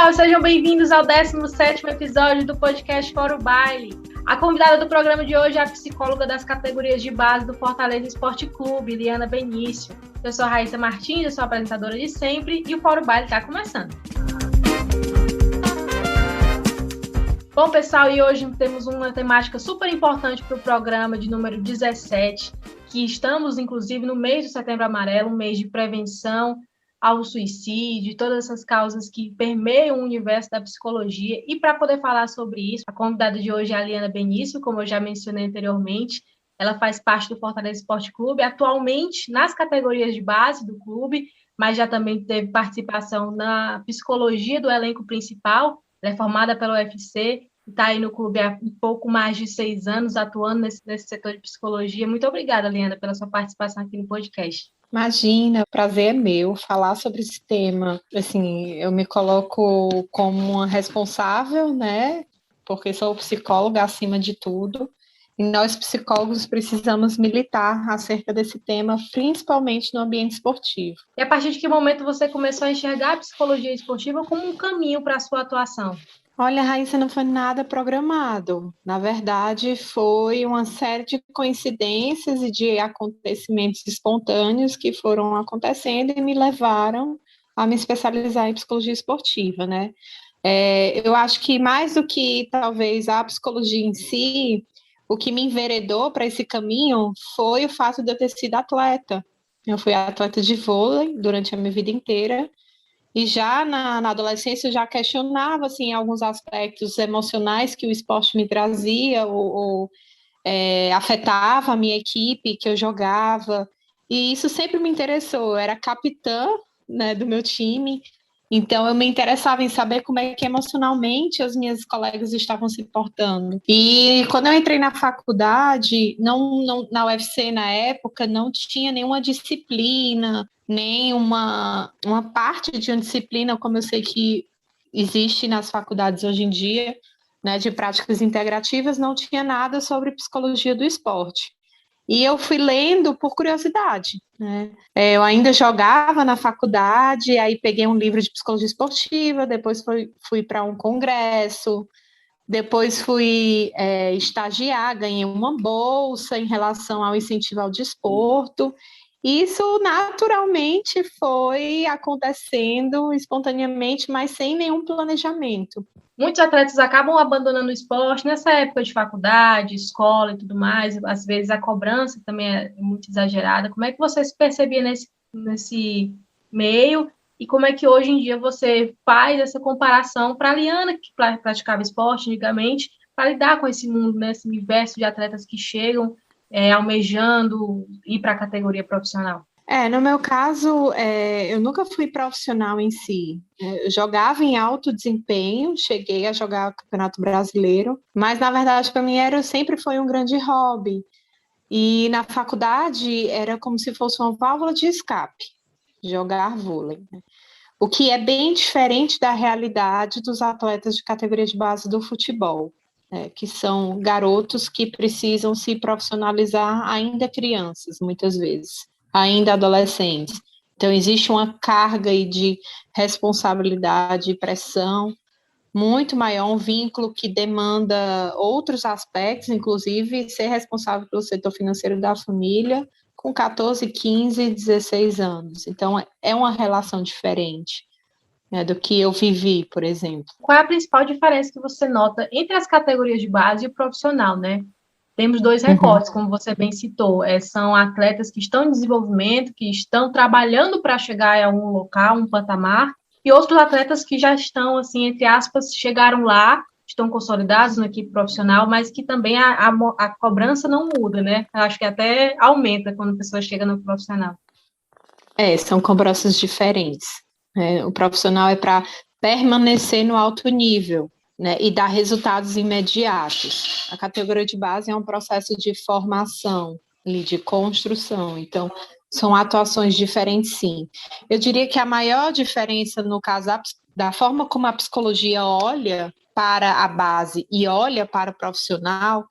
pessoal, sejam bem-vindos ao 17º episódio do podcast Fora o Baile. A convidada do programa de hoje é a psicóloga das categorias de base do Fortaleza Esporte Clube, Liana Benício. Eu sou a Raíssa Martins, eu sou a apresentadora de sempre e o Fora o Baile está começando. Bom, pessoal, e hoje temos uma temática super importante para o programa de número 17, que estamos, inclusive, no mês de Setembro Amarelo, um mês de prevenção ao suicídio, todas essas causas que permeiam o universo da psicologia. E para poder falar sobre isso, a convidada de hoje é a Liana Benício, como eu já mencionei anteriormente. Ela faz parte do Fortaleza Esporte Clube, atualmente nas categorias de base do clube, mas já também teve participação na psicologia do elenco principal. Ela é formada pela UFC, está aí no clube há um pouco mais de 6 anos, atuando nesse setor de psicologia. Muito obrigada, Liana, pela sua participação aqui no podcast. Imagina, o prazer é meu falar sobre esse tema. Assim, eu me coloco como uma responsável, né? Porque sou psicóloga acima de tudo. E nós, psicólogos, precisamos militar acerca desse tema, principalmente no ambiente esportivo. E a partir de que momento você começou a enxergar a psicologia esportiva como um caminho para a sua atuação? Olha, Raíssa, não foi nada programado. Na verdade, foi uma série de coincidências e de acontecimentos espontâneos que foram acontecendo e me levaram a me especializar em psicologia esportiva, né? Eu acho que mais do que talvez a psicologia em si, o que me enveredou para esse caminho foi o fato de eu ter sido atleta. Eu fui atleta de vôlei durante a minha vida inteira. E já na adolescência eu já questionava assim, alguns aspectos emocionais que o esporte me trazia ou afetava a minha equipe que eu jogava. E isso sempre me interessou. Eu era capitã, né, do meu time, então eu me interessava em saber como é que emocionalmente as minhas colegas estavam se portando. E quando eu entrei na faculdade, na UFC na época, não tinha nenhuma disciplina, nem uma parte de uma disciplina, como eu sei que existe nas faculdades hoje em dia, né, de práticas integrativas, não tinha nada sobre psicologia do esporte. E eu fui lendo por curiosidade, né? Eu ainda jogava na faculdade, aí peguei um livro de psicologia esportiva, depois fui para um congresso, depois fui estagiar, ganhei uma bolsa em relação ao incentivo ao desporto. Isso naturalmente foi acontecendo espontaneamente, mas sem nenhum planejamento. Muitos atletas acabam abandonando o esporte nessa época de faculdade, escola e tudo mais. Às vezes a cobrança também é muito exagerada. Como é que você se percebia nesse meio? E como é que hoje em dia você faz essa comparação para a Liana, que praticava esporte antigamente, para lidar com esse mundo, né, esse universo de atletas que chegam almejando ir para a categoria profissional? No meu caso, eu nunca fui profissional em si. Eu jogava em alto desempenho, cheguei a jogar o Campeonato Brasileiro, mas na verdade para mim sempre foi um grande hobby. E na faculdade era como se fosse uma válvula de escape, jogar vôlei, né? O que é bem diferente da realidade dos atletas de categoria de base do futebol, né, que são garotos que precisam se profissionalizar ainda crianças, muitas vezes, ainda adolescentes. Então, existe uma carga aí de responsabilidade e pressão muito maior, um vínculo que demanda outros aspectos, inclusive ser responsável pelo setor financeiro da família com 14, 15, 16 anos. Então, é uma relação diferente, né, do que eu vivi, por exemplo. Qual é a principal diferença que você nota entre as categorias de base e o profissional, né? Temos 2 recortes, como você bem citou. São atletas que estão em desenvolvimento, que estão trabalhando para chegar a um local, um patamar, e outros atletas que já estão, assim, entre aspas, chegaram lá, estão consolidados na equipe profissional, mas que também a cobrança não muda, né? Eu acho que até aumenta quando a pessoa chega no profissional. São cobranças diferentes. O profissional é para permanecer no alto nível, né, e dar resultados imediatos. A categoria de base é um processo de formação, de construção. Então, são atuações diferentes, sim. Eu diria que a maior diferença, no caso da forma como a psicologia olha para a base e olha para o profissional,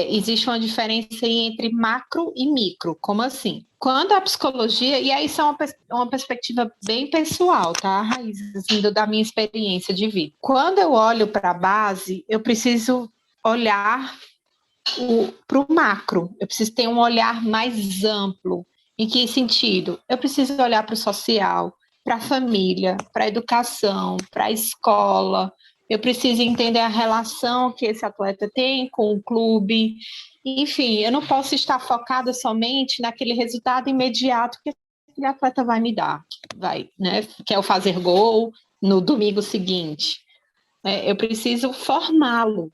existe uma diferença entre macro e micro. Como assim? Quando a psicologia, e aí isso é uma perspectiva bem pessoal, tá, Raiz, assim, da minha experiência de vida. Quando eu olho para a base, eu preciso olhar para o macro, eu preciso ter um olhar mais amplo. Em que sentido? Eu preciso olhar para o social, para a família, para a educação, para a escola. Eu preciso entender a relação que esse atleta tem com o clube. Enfim, eu não posso estar focada somente naquele resultado imediato que aquele atleta vai me dar, né? Que é o fazer gol no domingo seguinte. Eu preciso formá-lo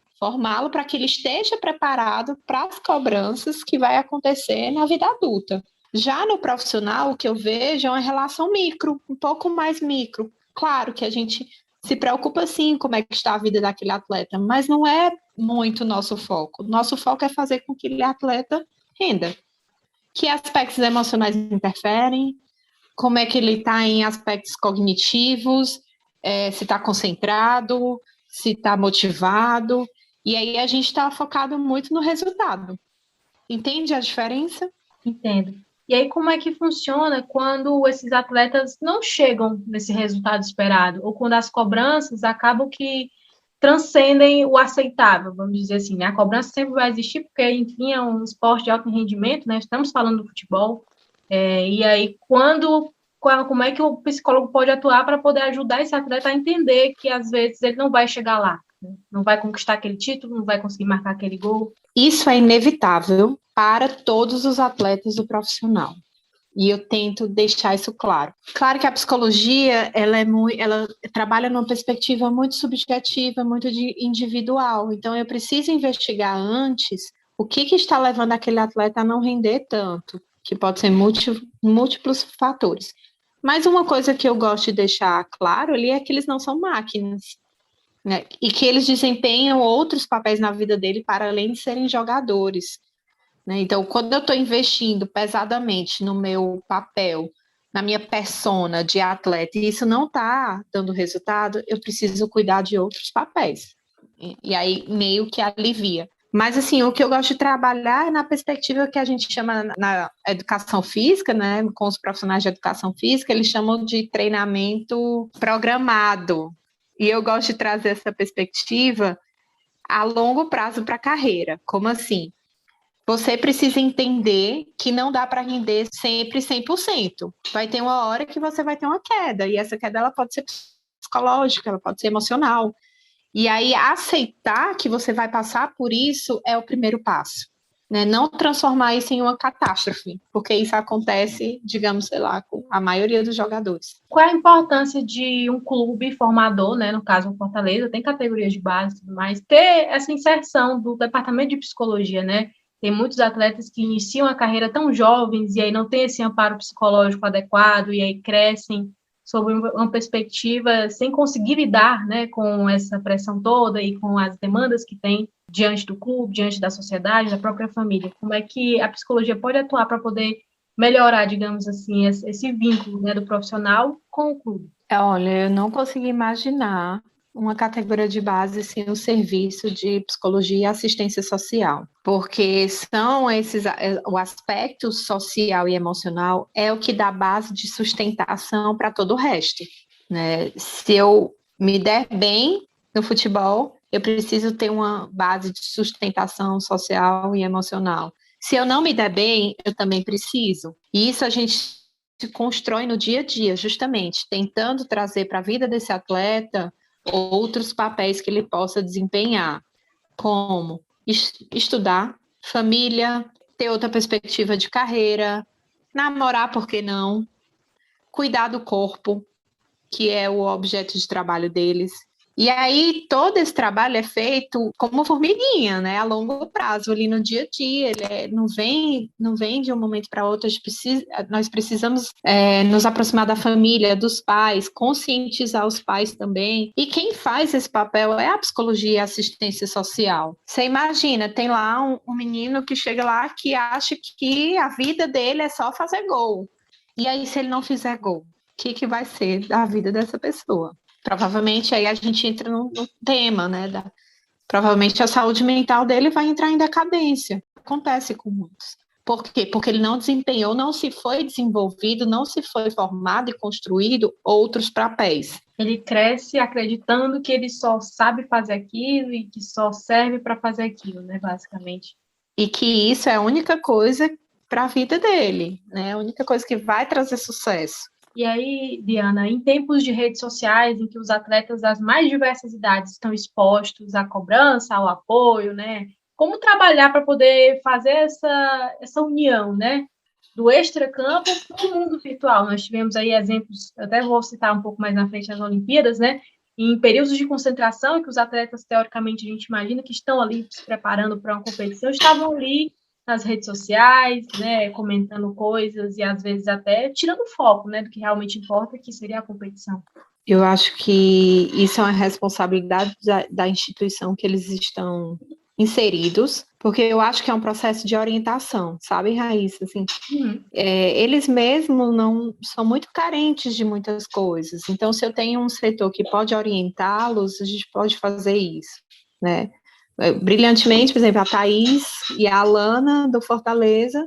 para que ele esteja preparado para as cobranças que vai acontecer na vida adulta. Já no profissional, o que eu vejo é uma relação micro, um pouco mais micro. Claro que a gente se preocupa sim como é que está a vida daquele atleta, mas não é muito nosso foco. Nosso foco é fazer com que aquele atleta renda. Que aspectos emocionais interferem, como é que ele está em aspectos cognitivos, se está concentrado, se está motivado, e aí a gente está focado muito no resultado. Entende a diferença? Entendo. E aí, como é que funciona quando esses atletas não chegam nesse resultado esperado? Ou quando as cobranças acabam que transcendem o aceitável, vamos dizer assim, né? A cobrança sempre vai existir, porque, enfim, é um esporte de alto rendimento, né? Estamos falando do futebol. E aí, como é que o psicólogo pode atuar para poder ajudar esse atleta a entender que, às vezes, ele não vai chegar lá, né? Não vai conquistar aquele título, não vai conseguir marcar aquele gol? Isso é inevitável para todos os atletas do profissional. E eu tento deixar isso claro. Claro que a psicologia, ela trabalha numa perspectiva muito subjetiva, muito individual. Então, eu preciso investigar antes o que está levando aquele atleta a não render tanto, que pode ser múltiplos fatores. Mas uma coisa que eu gosto de deixar claro ali é que eles não são máquinas, né? E que eles desempenham outros papéis na vida dele para além de serem jogadores, né? Então, quando eu estou investindo pesadamente no meu papel, na minha persona de atleta, e isso não está dando resultado, eu preciso cuidar de outros papéis. E aí meio que alivia. Mas, assim, o que eu gosto de trabalhar é na perspectiva que a gente chama na educação física, né? Com os profissionais de educação física, eles chamam de treinamento programado. E eu gosto de trazer essa perspectiva a longo prazo para a carreira. Como assim? Você precisa entender que não dá para render sempre 100%. Vai ter uma hora que você vai ter uma queda, e essa queda ela pode ser psicológica, ela pode ser emocional. E aí, aceitar que você vai passar por isso é o primeiro passo, né? Não transformar isso em uma catástrofe, porque isso acontece, digamos, sei lá, com a maioria dos jogadores. Qual é a importância de um clube formador, né? No caso, o Fortaleza, tem categorias de base, mas ter essa inserção do departamento de psicologia, né? Tem muitos atletas que iniciam a carreira tão jovens e aí não tem esse amparo psicológico adequado e aí crescem sob uma perspectiva sem conseguir lidar, né, com essa pressão toda e com as demandas que tem diante do clube, diante da sociedade, da própria família. Como é que a psicologia pode atuar para poder melhorar, digamos assim, esse vínculo, né, do profissional com o clube? Olha, eu não consigo imaginar uma categoria de base sem o serviço de psicologia e assistência social, porque são esses, o aspecto social e emocional é o que dá base de sustentação para todo o resto, né? Se eu me der bem no futebol, eu preciso ter uma base de sustentação social e emocional. Se eu não me der bem, eu também preciso. E isso a gente se constrói no dia a dia, justamente, tentando trazer para a vida desse atleta outros papéis que ele possa desempenhar, como estudar, família, ter outra perspectiva de carreira, namorar, por que não? Cuidar do corpo, que é o objeto de trabalho deles. E aí, todo esse trabalho é feito como formiguinha, né? A longo prazo, ali no dia a dia. Não vem de um momento para outro. Nós precisamos nos aproximar da família, dos pais, conscientizar os pais também. E quem faz esse papel é a psicologia e a assistência social. Você imagina, tem lá um menino que chega lá que acha que a vida dele é só fazer gol. E aí, se ele não fizer gol, o que vai ser da vida dessa pessoa? Provavelmente aí a gente entra no tema, né? Provavelmente a saúde mental dele vai entrar em decadência. Acontece com muitos. Por quê? Porque ele não desempenhou, não se foi desenvolvido, não se foi formado e construído outros papéis. Ele cresce acreditando que ele só sabe fazer aquilo e que só serve para fazer aquilo, né, basicamente. E que isso é a única coisa para a vida dele, né? A única coisa que vai trazer sucesso. E aí, Diana, em tempos de redes sociais, em que os atletas das mais diversas idades estão expostos à cobrança, ao apoio, né? Como trabalhar para poder fazer essa união, né? Do extracampo para o mundo virtual. Nós tivemos aí exemplos, até vou citar um pouco mais na frente as Olimpíadas, né? Em períodos de concentração, em que os atletas, teoricamente, a gente imagina que estão ali se preparando para uma competição, estavam ali nas redes sociais, né, comentando coisas e às vezes até tirando foco, né, do que realmente importa, que seria a competição. Eu acho que isso é uma responsabilidade da instituição que eles estão inseridos, porque eu acho que é um processo de orientação, sabe, Raíssa? Assim, eles mesmos não são muito carentes de muitas coisas. Então, se eu tenho um setor que pode orientá-los, a gente pode fazer isso, né? Brilhantemente, por exemplo, a Thaís e a Alana do Fortaleza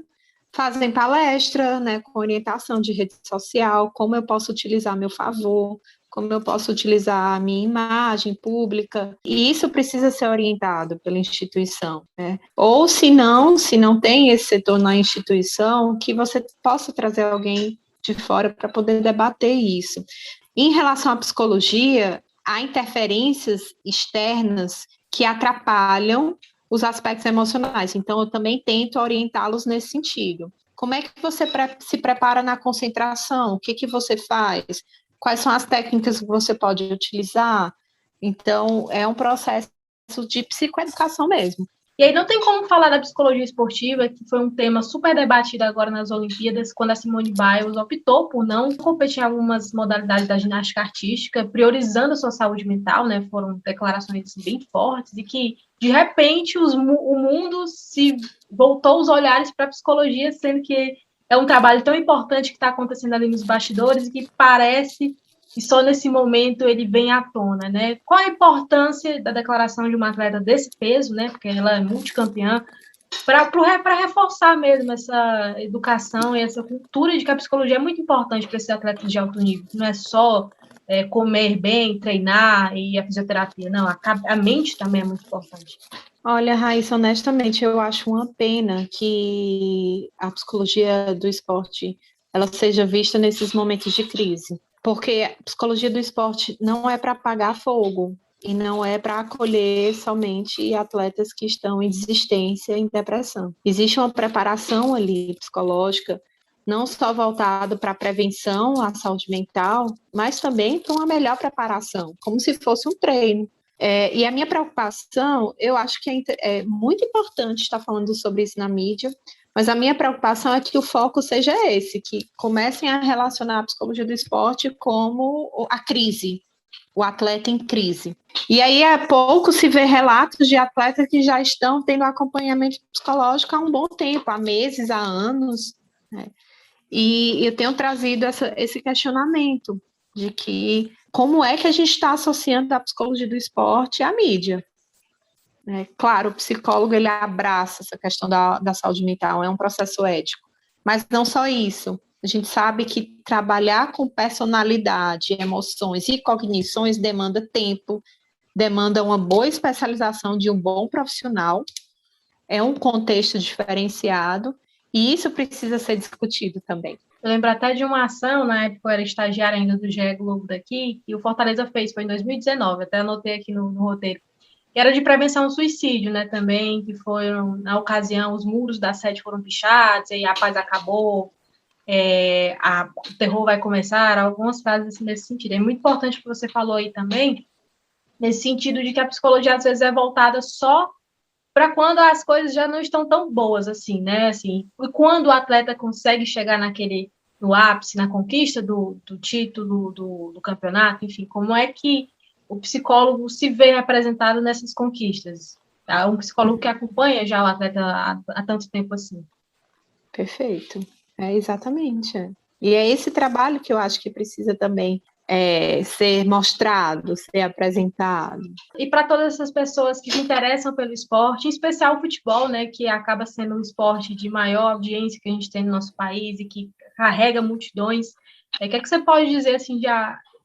fazem palestra, né, com orientação de rede social, como eu posso utilizar a meu favor, como eu posso utilizar a minha imagem pública, e isso precisa ser orientado pela instituição, né? Ou se não tem esse setor na instituição, que você possa trazer alguém de fora para poder debater isso. Em relação à psicologia, há interferências externas que atrapalham os aspectos emocionais. Então, eu também tento orientá-los nesse sentido. Como é que você se prepara na concentração? O que você faz? Quais são as técnicas que você pode utilizar? Então, é um processo de psicoeducação mesmo. E aí não tem como falar da psicologia esportiva, que foi um tema super debatido agora nas Olimpíadas, quando a Simone Biles optou por não competir em algumas modalidades da ginástica artística, priorizando a sua saúde mental, né? Foram declarações bem fortes e que, de repente, o mundo se voltou os olhares para a psicologia, sendo que é um trabalho tão importante que está acontecendo ali nos bastidores e que parece e só nesse momento ele vem à tona, né? Qual a importância da declaração de uma atleta desse peso, né? Porque ela é multicampeã, para reforçar mesmo essa educação e essa cultura de que a psicologia é muito importante para esses atletas de alto nível. Não é só comer bem, treinar e a fisioterapia, não. A mente também é muito importante. Olha, Raíssa, honestamente, eu acho uma pena que a psicologia do esporte ela seja vista nesses momentos de crise. Porque a psicologia do esporte não é para apagar fogo e não é para acolher somente atletas que estão em desistência, em depressão. Existe uma preparação ali psicológica, não só voltada para a prevenção à saúde mental, mas também para uma melhor preparação, como se fosse um treino. E a minha preocupação, eu acho que é muito importante estar falando sobre isso na mídia, mas a minha preocupação é que o foco seja esse, que comecem a relacionar a psicologia do esporte como a crise, o atleta em crise. E aí, há pouco se vê relatos de atletas que já estão tendo acompanhamento psicológico há um bom tempo, há meses, há anos, né? E eu tenho trazido esse questionamento de que como é que a gente está associando a psicologia do esporte à mídia. Claro, o psicólogo ele abraça essa questão da saúde mental, é um processo ético, mas não só isso. A gente sabe que trabalhar com personalidade, emoções e cognições demanda tempo, demanda uma boa especialização de um bom profissional, é um contexto diferenciado, e isso precisa ser discutido também. Eu lembro até de uma ação, na época eu era estagiária ainda do GE Globo daqui, que o Fortaleza fez, foi em 2019, até anotei aqui no roteiro, que era de prevenção ao suicídio, né, também, que foram, na ocasião, os muros da sede foram pichados, e aí a paz acabou, o terror vai começar, algumas frases assim, nesse sentido. É muito importante o que você falou aí também, nesse sentido de que a psicologia, às vezes, é voltada só para quando as coisas já não estão tão boas assim, né? Assim, e quando o atleta consegue chegar no ápice, na conquista do título, do campeonato, enfim, como é que o psicólogo se vê representado nessas conquistas? Um psicólogo que acompanha já o atleta há tanto tempo assim. Perfeito. Exatamente. E é esse trabalho que eu acho que precisa também ser mostrado, ser apresentado. E para todas essas pessoas que se interessam pelo esporte, em especial o futebol, né, que acaba sendo um esporte de maior audiência que a gente tem no nosso país e que carrega multidões, o que é que você pode dizer assim,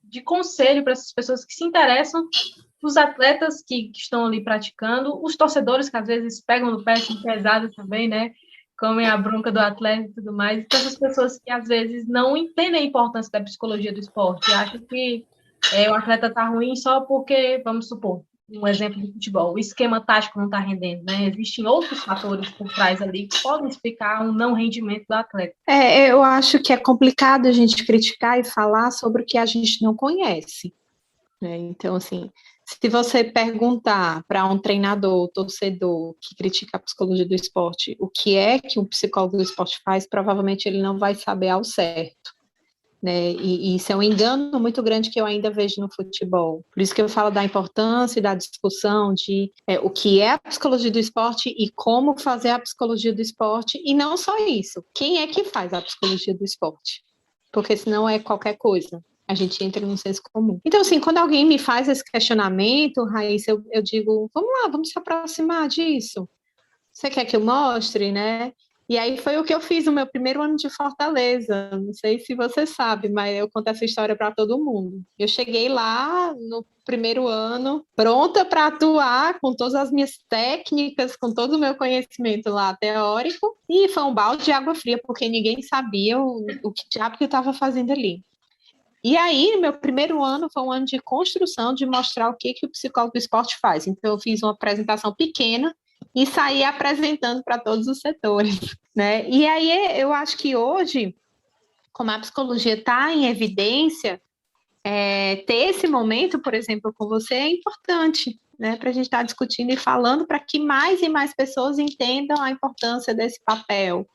de conselho para essas pessoas que se interessam, os atletas que estão ali praticando, os torcedores que às vezes pegam no pé, são pesados também, né? Comem a bronca do atleta e tudo mais. Então, essas pessoas que às vezes não entendem a importância da psicologia do esporte, acham que o atleta está ruim só porque, vamos supor, um exemplo de futebol, o esquema tático não está rendendo, né? Existem outros fatores por trás ali que podem explicar um não rendimento do atleta. Eu acho que é complicado a gente criticar e falar sobre o que a gente não conhece, né? Então, assim, se você perguntar para um treinador, torcedor que critica a psicologia do esporte, o que é que um psicólogo do esporte faz, provavelmente ele não vai saber ao certo, né? E isso é um engano muito grande que eu ainda vejo no futebol. Por isso que eu falo da importância e da discussão de o que é a psicologia do esporte e como fazer a psicologia do esporte, e não só isso, quem é que faz a psicologia do esporte? Porque senão é qualquer coisa. A gente entra no senso comum. Então, assim, quando alguém me faz esse questionamento, Raíssa, eu digo, vamos lá, vamos se aproximar disso. Você quer que eu mostre, né? E aí foi o que eu fiz no meu primeiro ano de Fortaleza. Não sei se você sabe, mas eu conto essa história para todo mundo. Eu cheguei lá no primeiro ano, pronta para atuar com todas as minhas técnicas, com todo o meu conhecimento lá teórico, e foi um balde de água fria, porque ninguém sabia o que diabo que eu estava fazendo ali. E aí, meu primeiro ano foi um ano de construção, de mostrar o que o psicólogo do esporte faz. Então, eu fiz uma apresentação pequena e saí apresentando para todos os setores, né? E aí, eu acho que hoje, como a psicologia está em evidência, ter esse momento, por exemplo, com você é importante, né? Para a gente estar discutindo e falando para que mais e mais pessoas entendam a importância desse papel.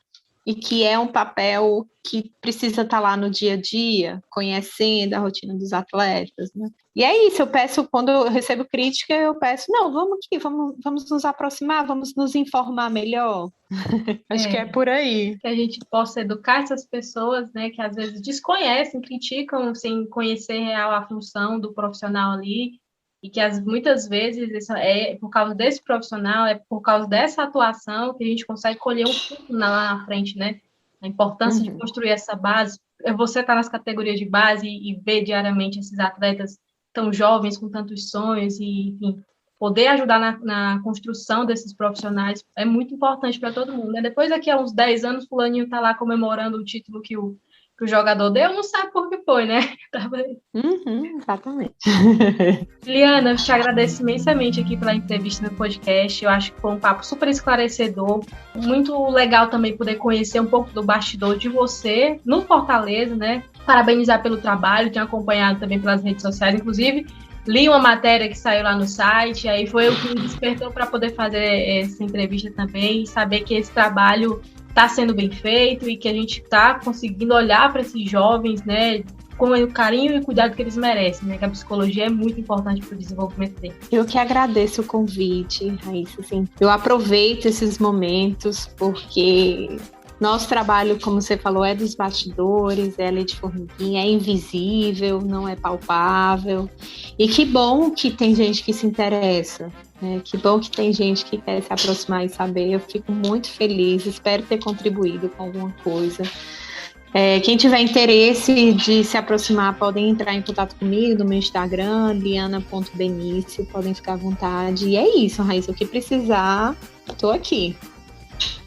E que é um papel que precisa estar lá no dia a dia, conhecendo a rotina dos atletas, né? E é isso, eu peço, quando eu recebo crítica, eu peço, não, vamos aqui, vamos nos aproximar, vamos nos informar melhor. Acho que é por aí. Que a gente possa educar essas pessoas, né, que às vezes desconhecem, criticam sem conhecer real a função do profissional ali, e que muitas vezes isso é por causa desse profissional, é por causa dessa atuação que a gente consegue colher um fruto lá na frente, né? A importância de construir essa base. Você está nas categorias de base e ver diariamente esses atletas tão jovens, com tantos sonhos, e enfim, poder ajudar na construção desses profissionais é muito importante para todo mundo, né? Depois, daqui a uns 10 anos, o fulaninho está lá comemorando o título que o jogador deu, não sabe por que foi, né? Exatamente. Liana, eu te agradeço imensamente aqui pela entrevista no podcast. Eu acho que foi um papo super esclarecedor. Muito legal também poder conhecer um pouco do bastidor de você no Fortaleza, né? Parabenizar pelo trabalho, tenho acompanhado também pelas redes sociais, inclusive li uma matéria que saiu lá no site, aí foi o que me despertou para poder fazer essa entrevista também, saber que esse trabalho está sendo bem feito e que a gente está conseguindo olhar para esses jovens, né, com o carinho e o cuidado que eles merecem, né, que a psicologia é muito importante para o desenvolvimento deles. Eu que agradeço o convite, Raíssa, assim, eu aproveito esses momentos porque nosso trabalho, como você falou, é dos bastidores, é lei de formiguinha, é invisível, não é palpável. E que bom que tem gente que se interessa, né? Que bom que tem gente que quer se aproximar e saber. Eu fico muito feliz, espero ter contribuído com alguma coisa. Quem tiver interesse de se aproximar, podem entrar em contato comigo no meu Instagram, liana.benicio, podem ficar à vontade. E é isso, Raíssa, o que precisar, estou aqui.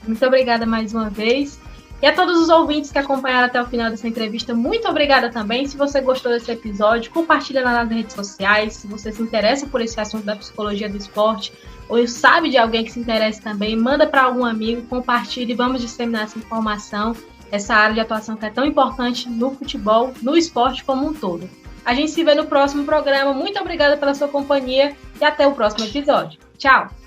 Muito obrigada mais uma vez. E a todos os ouvintes que acompanharam até o final dessa entrevista, muito obrigada também. Se você gostou desse episódio, compartilha nas redes sociais. Se você se interessa por esse assunto da psicologia do esporte, ou sabe de alguém que se interessa também, manda para algum amigo, compartilhe e vamos disseminar essa informação, essa área de atuação que é tão importante no futebol, no esporte como um todo. A gente se vê no próximo programa. Muito obrigada pela sua companhia e até o próximo episódio. Tchau!